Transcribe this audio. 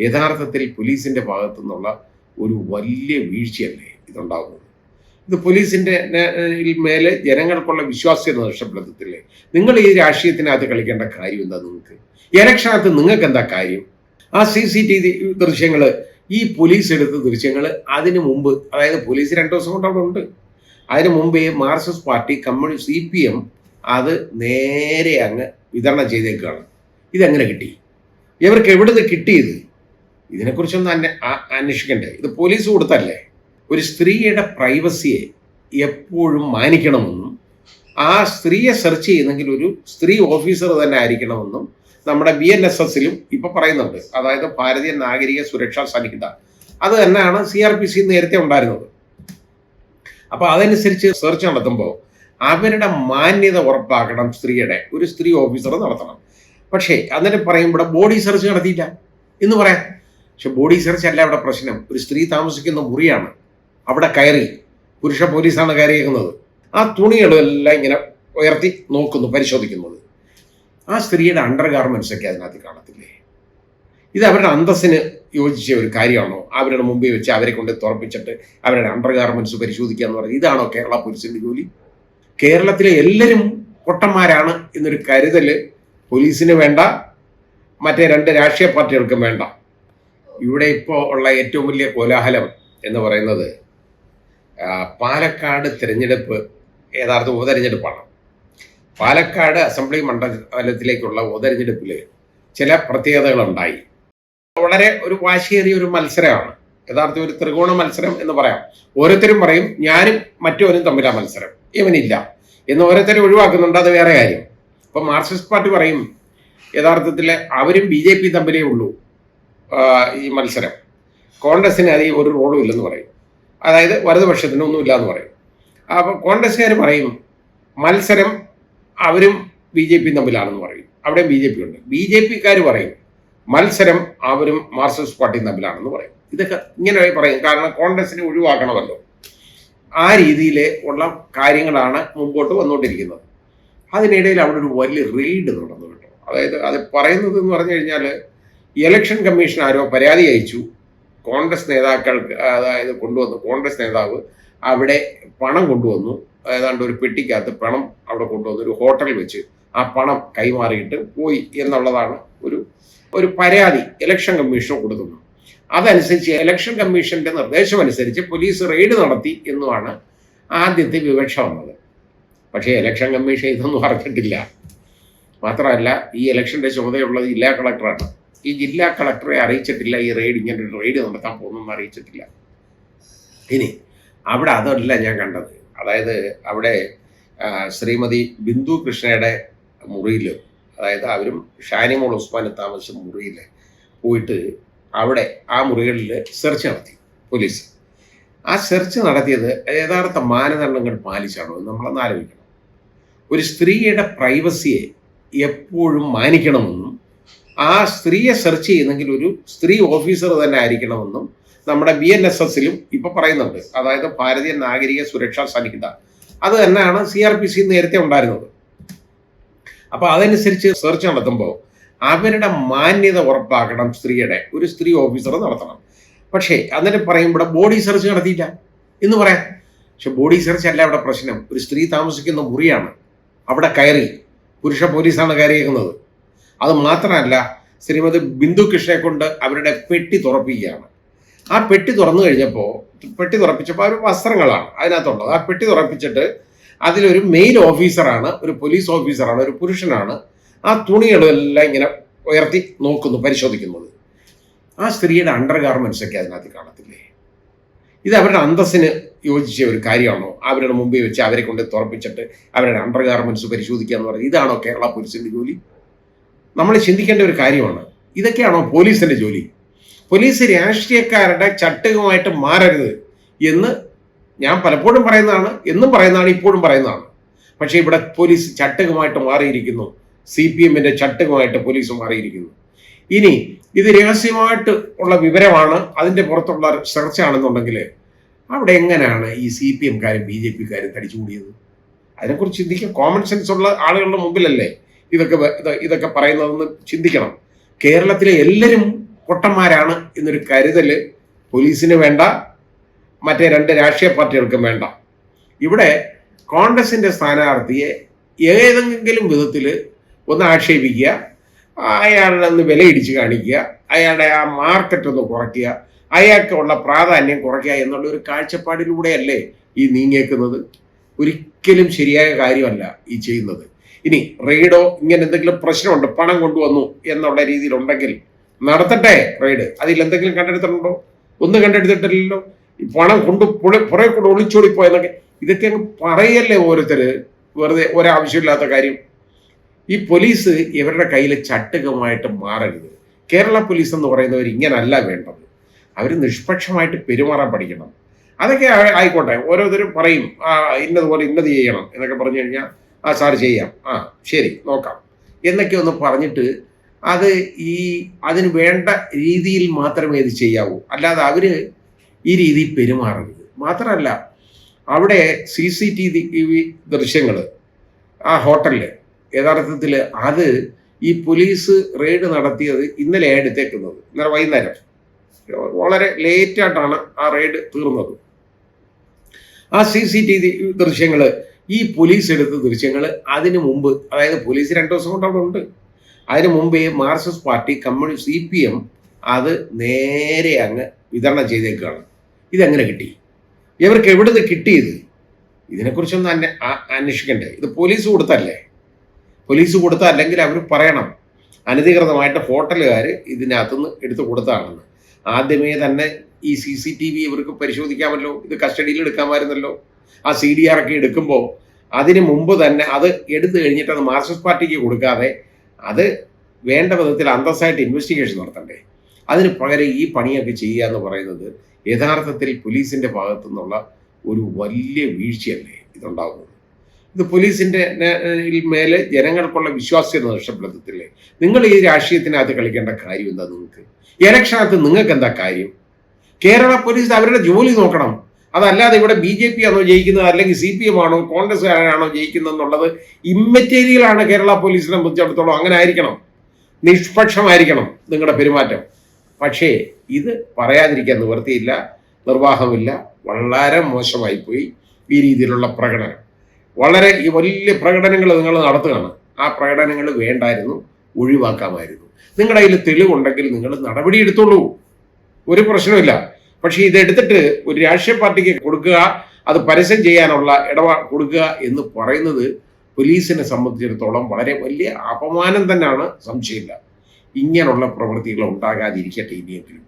യഥാർത്ഥത്തിൽ പോലീസിൻ്റെ ഭാഗത്തു നിന്നുള്ള ഒരു വലിയ വീഴ്ചയല്ലേ ഇതുണ്ടാകുന്നത്? ഇത് പോലീസിൻ്റെ മേലെ ജനങ്ങൾക്കുള്ള വിശ്വാസ്യത നഷ്ടപ്പെടുത്തത്തില്ലേ? നിങ്ങൾ ഈ രാഷ്ട്രീയത്തിനകത്ത് കളിക്കേണ്ട കാര്യം എന്താ? നിങ്ങൾക്ക് ഇലക്ഷനകത്ത് നിങ്ങൾക്ക് എന്താ കാര്യം? ആ CCTV ദൃശ്യങ്ങൾ, ഈ പോലീസ് എടുത്ത ദൃശ്യങ്ങൾ അതിന് മുമ്പ്, അതായത് പോലീസ് 2 ദിവസം കൊണ്ട് അവിടെ ഉണ്ട്. അതിന് മുമ്പേ മാർക്സിസ്റ്റ് പാർട്ടി, കമ്മ്യൂണിസ്റ്റ്, CPM അത് നേരെ അങ്ങ് വിതരണം ചെയ്തേക്കാണ്. ഇതെങ്ങനെ കിട്ടി? ഇവർക്ക് എവിടുന്ന് കിട്ടിയത്? ഇതിനെക്കുറിച്ചൊന്നും അന്വേഷിക്കണ്ടേ? ഇത് പോലീസ് കൊടുത്തല്ലേ? ഒരു സ്ത്രീയുടെ പ്രൈവസിയെ എപ്പോഴും മാനിക്കണമെന്നും ആ സ്ത്രീയെ സെർച്ച് ചെയ്യുന്നെങ്കിൽ ഒരു സ്ത്രീ ഓഫീസർ തന്നെ ആയിരിക്കണമെന്നും നമ്മുടെ BNSSലും ഇപ്പോൾ പറയുന്നുണ്ട്. അതായത് ഭാരതീയ നാഗരിക സുരക്ഷാ സന്നിഹിത, അത് തന്നെയാണ് CRPC നേരത്തെ ഉണ്ടായിരുന്നത്. അപ്പോൾ അതനുസരിച്ച് സെർച്ച് നടത്തുമ്പോൾ അവരുടെ മാന്യത ഉറപ്പാക്കണം. സ്ത്രീയുടെ ഒരു സ്ത്രീ ഓഫീസർ നടത്തണം. പക്ഷേ എന്നിട്ട് പറയുമ്പോൾ ബോഡി സെർച്ച് നടത്തിയില്ല എന്ന് പറയാം. പക്ഷെ ബോഡി സെർച്ച് അല്ല അവിടെ പ്രശ്നം. ഒരു സ്ത്രീ താമസിക്കുന്ന മുറിയാണ്, അവിടെ കയറി പുരുഷ പോലീസാണ് കയറിയേക്കുന്നത്. ആ തുണികളെല്ലാം ഇങ്ങനെ ഉയർത്തി നോക്കുന്നു, പരിശോധിക്കുന്നത്. ആ സ്ത്രീയുടെ അണ്ടർ ഗാർമെന്റ്സ് ഒക്കെ അതിനകത്ത് കാണത്തില്ലേ? ഇത് അവരുടെ അന്തസ്സിന് യോജിച്ച ഒരു കാര്യമാണോ? അവരുടെ മുമ്പിൽ വെച്ച് അവരെ കൊണ്ട് തുറപ്പിച്ചിട്ട് അവരുടെ അണ്ടർ ഗാർമെന്റ്സ് പരിശോധിക്കുക എന്ന് പറയുന്നത് ഇതാണോ കേരള പോലീസിന്റെ ജോലി? കേരളത്തിലെ എല്ലാവരും പൊട്ടന്മാരാണ് എന്നൊരു കരുതൽ പോലീസിന് വേണ്ട, മറ്റേ 2 രാഷ്ട്രീയ പാർട്ടികൾക്കും വേണ്ട. ഇവിടെ ഇപ്പോൾ ഉള്ള ഏറ്റവും വലിയ കോലാഹലം എന്ന് പറയുന്നത് പാലക്കാട് തിരഞ്ഞെടുപ്പ് യഥാർത്ഥ ഉപതെരഞ്ഞെടുപ്പാണ്. പാലക്കാട് അസംബ്ലി മണ്ഡലത്തിലേക്കുള്ള ഉപതെരഞ്ഞെടുപ്പിൽ ചില പ്രത്യേകതകളുണ്ടായി. വളരെ ഒരു വാശിയേറിയ ഒരു മത്സരമാണ്. യഥാർത്ഥ ഒരു ത്രികോണ മത്സരം എന്ന് പറയാം. ഓരോരുത്തരും പറയും ഞാനും മറ്റവനും തമ്മിലാണ് മത്സരം, ഇവനില്ല എന്ന് ഓരോരുത്തരും ഒഴിവാക്കുന്നുണ്ട്. അത് വേറെ കാര്യം. ഇപ്പം മാർക്സിസ്റ്റ് പാർട്ടി പറയും യഥാർത്ഥത്തിൽ അവരും BJP തമ്മിലേ ഉള്ളൂ ഈ മത്സരം, കോൺഗ്രസിന് അതിൽ ഒരു റോളും ഇല്ലെന്ന് പറയും. അതായത് വലതുപക്ഷത്തിന് ഒന്നുമില്ല എന്ന് പറയും. അപ്പോൾ കോൺഗ്രസ്സുകാർ പറയും മത്സരം അവരും BJP തമ്മിലാണെന്ന് പറയും. അവിടെ BJP ഉണ്ട്. BJPക്കാർ പറയും മത്സരം അവരും മാർക്സിസ്റ്റ് പാർട്ടിയും തമ്മിലാണെന്ന് പറയും. ഇതൊക്കെ ഇങ്ങനെ പറയും, കാരണം കോൺഗ്രസിനെ ഒഴിവാക്കണമല്ലോ. ആ രീതിയിൽ ഉള്ള കാര്യങ്ങളാണ് മുമ്പോട്ട് വന്നുകൊണ്ടിരിക്കുന്നത്. അതിനിടയിൽ അവിടെ ഒരു വലിയ റെയ്ഡ് നടന്നു കേട്ടോ. അതായത് അത് പറയുന്നത് എന്ന് പറഞ്ഞു കഴിഞ്ഞാൽ ഇലക്ഷൻ കമ്മീഷൻ ആരോ പരാതി അയച്ചു, കോൺഗ്രസ് നേതാക്കൾക്ക്, അതായത് കൊണ്ടുവന്നു, കോൺഗ്രസ് നേതാവ് അവിടെ പണം കൊണ്ടുവന്നു, ഏതാണ്ട് ഒരു പെട്ടിക്കകത്ത് പണം അവിടെ കൊണ്ടുവന്നു ഒരു ഹോട്ടലിൽ വെച്ച് ആ പണം കൈമാറിയിട്ട് പോയി എന്നുള്ളതാണ് ഒരു പരാതി ഇലക്ഷൻ കമ്മീഷന് കൊടുക്കുന്നു. അതനുസരിച്ച് ഇലക്ഷൻ കമ്മീഷന്റെ നിർദ്ദേശമനുസരിച്ച് പോലീസ് റെയ്ഡ് നടത്തി എന്നുമാണ് ആദ്യത്തെ വിവക്ഷ വന്നത്. പക്ഷേ ഇലക്ഷൻ കമ്മീഷൻ ഇതൊന്നും അറിഞ്ഞിട്ടില്ല. മാത്രമല്ല ഈ ഇലക്ഷന്റെ ചുമതലയുള്ളത് ജില്ലാ കളക്ടറാണ്. ഈ ജില്ലാ കളക്ടറെ അറിയിച്ചിട്ടില്ല ഈ റെയ്ഡ്, ഇങ്ങനെ ഒരു റെയ്ഡ് നടത്താൻ പോകുന്നെന്ന് അറിയിച്ചിട്ടില്ല. ഇനി അവിടെ അതല്ല ഞാൻ കണ്ടത്. അതായത് അവിടെ ശ്രീമതി ബിന്ദു കൃഷ്ണയുടെ മുറിയിൽ, അതായത് അവരും ഷാനിമോൾ ഉസ്മാനും താമസിച്ച മുറിയിൽ പോയിട്ട് അവിടെ ആ മുറികളിൽ സെർച്ച് നടത്തി പോലീസ്. ആ സെർച്ച് നടത്തിയത് യഥാർത്ഥ മാനദണ്ഡങ്ങൾ പാലിച്ചാണോ എന്ന് നമ്മളൊന്ന് ആലോചിക്കണം. ഒരു സ്ത്രീയുടെ പ്രൈവസിയെ എപ്പോഴും മാനിക്കണമെന്നും ആ സ്ത്രീയെ സെർച്ച് ചെയ്യുന്നെങ്കിൽ ഒരു സ്ത്രീ ഓഫീസർ തന്നെ ആയിരിക്കണമെന്നും നമ്മുടെ BNSSലും ഇപ്പോൾ പറയുന്നുണ്ട്. അതായത് ഭാരതീയ നാഗരിക സുരക്ഷാ സന്നിഹിത, അത് തന്നെയാണ് CRPC നേരത്തെ ഉണ്ടായിരുന്നത്. അപ്പോൾ അതനുസരിച്ച് സെർച്ച് നടത്തുമ്പോൾ അവരുടെ മാന്യത ഉറപ്പാക്കണം. സ്ത്രീയുടെ ഒരു സ്ത്രീ ഓഫീസർ നടത്തണം. പക്ഷേ എന്നിട്ട് പറയുമ്പോൾ ബോഡി സെർച്ച് നടത്തിയില്ല എന്ന് പറയാം. പക്ഷെ ബോഡി സെർച്ച് അല്ല അവിടെ പ്രശ്നം. ഒരു സ്ത്രീ താമസിക്കുന്ന മുറിയാണ്, അവിടെ കയറി പുരുഷ പോലീസാണ് കയറിയേക്കുന്നത്. അത് മാത്രമല്ല, ശ്രീമതി ബിന്ദു കൃഷ്ണയെ കൊണ്ട് അവരുടെ പെട്ടി തുറപ്പിക്കുകയാണ്. ആ പെട്ടി തുറന്നു കഴിഞ്ഞപ്പോൾ, പെട്ടി തുറപ്പിച്ചപ്പോൾ അവർ വസ്ത്രങ്ങളാണ് അതിനകത്തുള്ളത്. ആ പെട്ടി തുറപ്പിച്ചിട്ട് അതിലൊരു മെയിൽ ഓഫീസറാണ്, ഒരു പോലീസ് ഓഫീസറാണ്, ഒരു പുരുഷനാണ് ആ തുണികളെല്ലാം ഇങ്ങനെ ഉയർത്തി നോക്കുന്നു, പരിശോധിക്കുന്നത്. ആ സ്ത്രീയുടെ അണ്ടർ ഗാർമെന്റ്സ് ഒക്കെ അതിനകത്ത് കാണത്തില്ലേ? ഇത് അവരുടെ അന്തസ്സിന് യോജിച്ച ഒരു കാര്യമാണോ? അവരുടെ മുമ്പിൽ വെച്ച് അവരെ കൊണ്ട് തുറപ്പിച്ചിട്ട് അവരുടെ അണ്ടർ ഗാർമെന്റ്സ് പരിശോധിക്കുക എന്ന് പറയുന്നത് ഇതാണോ കേരള പോലീസിന്റെ ജോലി? നമ്മൾ ചിന്തിക്കേണ്ട ഒരു കാര്യമാണ്. ഇതൊക്കെയാണോ പോലീസിന്റെ ജോലി? പോലീസ് രാഷ്ട്രീയക്കാരുടെ ചട്ടുകമായിട്ട് മാറരുത് എന്ന് ഞാൻ പലപ്പോഴും പറയുന്നതാണ്, എന്നും പറയുന്നതാണ്, ഇപ്പോഴും പറയുന്നതാണ്. പക്ഷേ ഇവിടെ പോലീസ് ചട്ടുകമായിട്ട് മാറിയിരിക്കുന്നു. CPMന്റെ ചട്ടുകമായിട്ട് പോലീസ് മാറിയിരിക്കുന്നു. ഇനി ഇത് രഹസ്യമായിട്ട് ഉള്ള വിവരമാണ്, അതിൻ്റെ പുറത്തുള്ള സെർച്ചാണെന്നുണ്ടെങ്കിൽ അവിടെ എങ്ങനെയാണ് ഈ CPMക്കാരും BJPക്കാരും തടിച്ചുകൂടിയത്? അതിനെക്കുറിച്ച് ചിന്തിക്കുക. കോമൺ സെൻസ് ഉള്ള ആളുകളുടെ മുമ്പിലല്ലേ ഇതൊക്കെ പറയുന്നതെന്ന് ചിന്തിക്കണം. കേരളത്തിലെ എല്ലാവരും പൊട്ടന്മാരാണ് എന്നൊരു കരുതൽ പോലീസിന് വേണ്ട, മറ്റേ 2 രാഷ്ട്രീയ പാർട്ടികൾക്കും വേണ്ട. ഇവിടെ കോൺഗ്രസിന്റെ സ്ഥാനാർത്ഥിയെ ഏതെങ്കിലും വിധത്തിൽ ഒന്ന് ആക്ഷേപിക്കുക, അയാളുടെ ഒന്ന് വിലയിടിച്ച് കാണിക്കുക, അയാളുടെ ആ മാർക്കറ്റ് ഒന്ന് കുറയ്ക്കുക, അയാൾക്കുള്ള പ്രാധാന്യം കുറയ്ക്കുക എന്നുള്ള ഒരു കാഴ്ചപ്പാടിലൂടെയല്ലേ ഈ നീങ്ങിയേക്കുന്നത്. ഒരിക്കലും ശരിയായ കാര്യമല്ല ഈ ചെയ്യുന്നത്. ഇനി റെയ്ഡോ ഇങ്ങനെ എന്തെങ്കിലും പ്രശ്നമുണ്ട്, പണം കൊണ്ടുവന്നു എന്നുള്ള രീതിയിലുണ്ടെങ്കിൽ നടത്തട്ടെ റെയ്ഡ്. അതിൽ എന്തെങ്കിലും കണ്ടെടുത്തിട്ടുണ്ടോ? ഒന്നും കണ്ടെടുത്തിട്ടില്ലല്ലോ. ഈ പണം കൊണ്ട് പുറകെ കൂടെ ഒളിച്ചോടിപ്പോയെന്നൊക്കെ ഇതൊക്കെ അങ്ങ് പറയല്ലേ ഓരോരുത്തർ, വെറുതെ ഒരാവശ്യമില്ലാത്ത കാര്യം. ഈ പോലീസ് ഇവരുടെ കയ്യിൽ ചട്ടുകമായിട്ട് മാറരുത്. കേരള പോലീസ് എന്ന് പറയുന്നവർ ഇങ്ങനല്ല വേണ്ടത്. അവർ നിഷ്പക്ഷമായിട്ട് പെരുമാറാൻ പഠിക്കണം. അതൊക്കെ ആയിക്കോട്ടെ, ഓരോരുത്തരും പറയും ഇന്നതുപോലെ ഇന്നത് ചെയ്യണം എന്നൊക്കെ പറഞ്ഞു കഴിഞ്ഞാൽ സാർ ചെയ്യാം, ശരി നോക്കാം എന്നൊക്കെ ഒന്ന് പറഞ്ഞിട്ട് അതിന് വേണ്ട രീതിയിൽ മാത്രമേ ഇത് ചെയ്യാവൂ. അല്ലാതെ അവർ ഈ രീതിയിൽ പെരുമാറരുത്. മാത്രമല്ല അവിടെ CCTV ദൃശ്യങ്ങൾ ആ ഹോട്ടലിൽ യഥാർത്ഥത്തിൽ അത് ഈ പോലീസ് റെയ്ഡ് നടത്തിയത് ഇന്നലെ എടുത്തേക്കുന്നത്. ഇന്നലെ വൈകുന്നേരം വളരെ ലേറ്റായിട്ടാണ് ആ റെയ്ഡ് തീർന്നത്. ആ CCTV ദൃശ്യങ്ങൾ, ഈ പോലീസ് എടുത്ത ദൃശ്യങ്ങൾ അതിനു മുമ്പ്, അതായത് പോലീസ് 2 ദിവസം കൊണ്ട് അവിടെ ഉണ്ട്, അതിനു മുമ്പേ മാർക്സിസ്റ്റ് പാർട്ടി, കമ്മ്യൂണിസ്റ്റ്, CPM അത് നേരെ അങ്ങ് വിതരണം ചെയ്തേക്കുകയാണ്. ഇതെങ്ങനെ കിട്ടി? ഇവർക്ക് എവിടുന്ന് കിട്ടിയത്? ഇതിനെക്കുറിച്ചൊന്ന് അന്വേഷിക്കണ്ടേ? ഇത് പോലീസ് കൊടുത്തല്ലേ? പോലീസ് കൊടുത്ത, അല്ലെങ്കിൽ അവർ പറയണം അനധികൃതമായിട്ട് ഹോട്ടലുകാർ ഇതിനകത്തുനിന്ന് എടുത്തു കൊടുത്തതാണെന്ന്. ആദ്യമേ തന്നെ ഈ CCTV ഇവർക്ക് പരിശോധിക്കാമല്ലോ, ഇത് കസ്റ്റഡിയിൽ എടുക്കാമായിരുന്നല്ലോ. ആ CDR ഒക്കെ എടുക്കുമ്പോൾ അതിന് മുമ്പ് തന്നെ അത് എടുത്തു കഴിഞ്ഞിട്ട് അത് മാർക്സിസ്റ്റ് പാർട്ടിക്ക് കൊടുക്കാതെ അത് വേണ്ട വിധത്തിൽ അന്തസ്സായിട്ട് ഇൻവെസ്റ്റിഗേഷൻ നടത്തണ്ടേ? അതിന് പകരം ഈ പണിയൊക്കെ ചെയ്യുക എന്ന് പറയുന്നത് യഥാർത്ഥത്തിൽ പോലീസിൻ്റെ ഭാഗത്തു നിന്നുള്ള ഒരു വലിയ വീഴ്ചയല്ലേ ഇതുണ്ടാകുന്നത്. ഇത് പോലീസിൻ്റെ മേലെ ജനങ്ങൾക്കുള്ള വിശ്വാസ്യത നഷ്ടപ്പെടുത്തത്തില്ലേ? നിങ്ങൾ ഈ രാഷ്ട്രീയത്തിനകത്ത് കളിക്കേണ്ട കാര്യം എന്താ? നിങ്ങൾക്ക് ഇലക്ഷനകത്ത് നിങ്ങൾക്ക് എന്താ കാര്യം? കേരള പോലീസ് അവരുടെ ജോലി നോക്കണം. അതല്ലാതെ ഇവിടെ BJP ആണോ ജയിക്കുന്നത്, അല്ലെങ്കിൽ CPM ആണോ കോൺഗ്രസ്സുകാരാണോ ജയിക്കുന്നത് എന്നുള്ളത് ഇമ്മെറ്റീരിയലാണ്. കേരള പോലീസിനെ സംബന്ധിച്ചിടത്തോളം അങ്ങനെ ആയിരിക്കണം, നിഷ്പക്ഷമായിരിക്കണം നിങ്ങളുടെ പെരുമാറ്റം. പക്ഷേ ഇത് പറയാതിരിക്കാൻ നിവൃത്തിയില്ല, നിർവാഹമില്ല. വളരെ മോശമായിപ്പോയി ഈ രീതിയിലുള്ള പ്രകടനം. വളരെ ഈ വലിയ പ്രകടനങ്ങൾ നിങ്ങൾ നടത്തുകയാണ്. ആ പ്രകടനങ്ങൾ വേണ്ടായിരുന്നു, ഒഴിവാക്കാമായിരുന്നു. നിങ്ങളുടെ കയ്യിൽ തെളിവുണ്ടെങ്കിൽ നിങ്ങൾ നടപടിയെടുത്തോളൂ, ഒരു പ്രശ്നമില്ല. പക്ഷേ ഇതെടുത്തിട്ട് ഒരു രാഷ്ട്രീയ പാർട്ടിക്ക് കൊടുക്കുക, അത് പരസ്യം ചെയ്യാനുള്ള കൊടുക്കുക എന്ന് പറയുന്നത് പോലീസിനെ സംബന്ധിച്ചിടത്തോളം വളരെ വലിയ അപമാനം തന്നെയാണ്, സംശയമില്ല. ഇങ്ങനെയുള്ള പ്രവൃത്തികൾ ഉണ്ടാകാതിരിക്കട്ടെ ഇനിയെങ്കിലും.